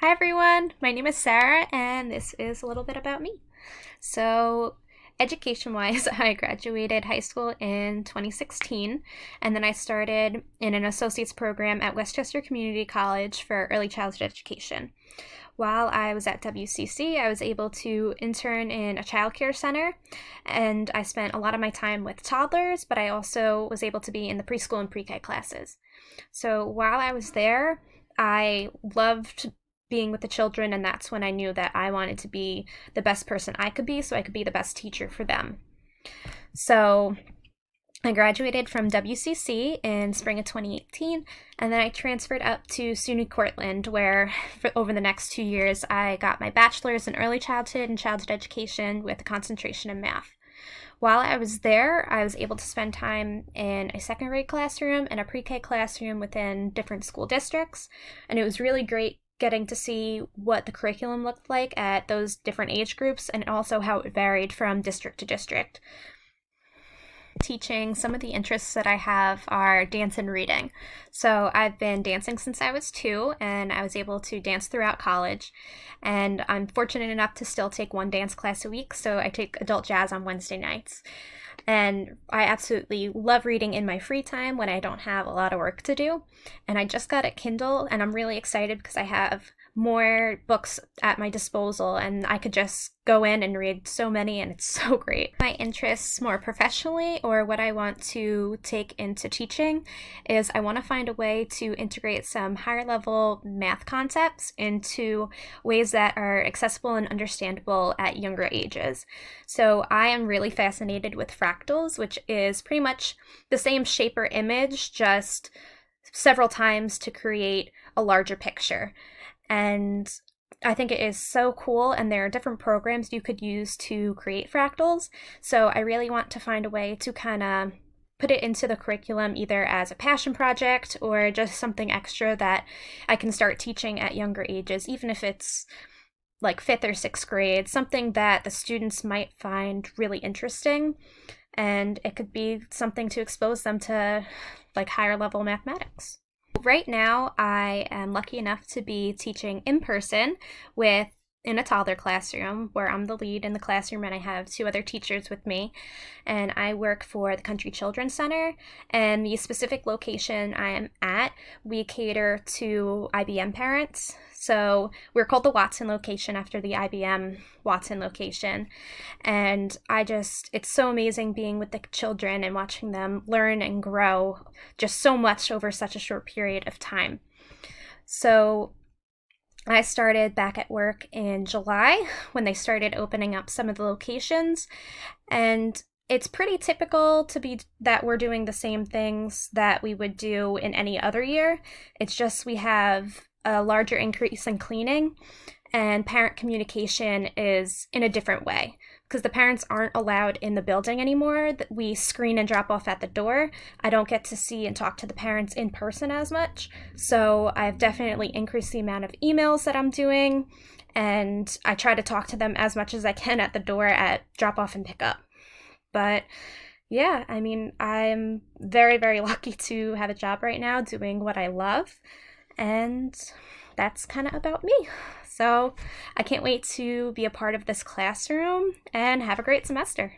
Hi everyone, my name is Sarah and this is a little bit about me. So, education-wise, I graduated high school in 2016 and then I started in an associate's program at Westchester Community College for early childhood education. While I was at WCC, I was able to intern in a childcare center and I spent a lot of my time with toddlers, but I also was able to be in the preschool and pre-K classes. So while I was there, I loved being with the children, and that's when I knew that I wanted to be the best person I could be so I could be the best teacher for them. So I graduated from WCC in spring of 2018, and then I transferred up to SUNY Cortland, where over the next 2 years I got my bachelor's in early childhood and childhood education with a concentration in math. While I was there, I was able to spend time in a second grade classroom and a pre-K classroom within different school districts, and it was really great getting to see what the curriculum looked like at those different age groups and also how it varied from district to district. Teaching, some of the interests that I have are dance and reading. So I've been dancing since I was 2, and I was able to dance throughout college. And I'm fortunate enough to still take one dance class a week, so I take adult jazz on Wednesday nights. And I absolutely love reading in my free time when I don't have a lot of work to do. And I just got a Kindle, and I'm really excited because I have more books at my disposal and I could just go in and read so many, and it's so great. My interests more professionally, or what I want to take into teaching, is I want to find a way to integrate some higher level math concepts into ways that are accessible and understandable at younger ages. So I am really fascinated with fractals, which is pretty much the same shape or image, just several times to create a larger picture. And I think it is so cool, and there are different programs you could use to create fractals. So I really want to find a way to kind of put it into the curriculum either as a passion project or just something extra that I can start teaching at younger ages, even if it's like 5th or 6th grade, something that the students might find really interesting. And it could be something to expose them to like higher level mathematics. Right now, I am lucky enough to be teaching in person in a toddler classroom where I'm the lead in the classroom and I have 2 other teachers with me. And I work for the Country Children's Center, and the specific location I am at, we cater to IBM parents. So we're called the Watson location after the IBM Watson location. And it's so amazing being with the children and watching them learn and grow just so much over such a short period of time. So I started back at work in July when they started opening up some of the locations, and it's pretty typical to be that we're doing the same things that we would do in any other year. It's just we have a larger increase in cleaning, and parent communication is in a different way because the parents aren't allowed in the building anymore. We screen and drop off at the door. I don't get to see and talk to the parents in person as much. So I've definitely increased the amount of emails that I'm doing, and I try to talk to them as much as I can at the door at drop off and pick up. But yeah, I mean, I'm very, very lucky to have a job right now doing what I love. And that's kind of about me. So I can't wait to be a part of this classroom and have a great semester.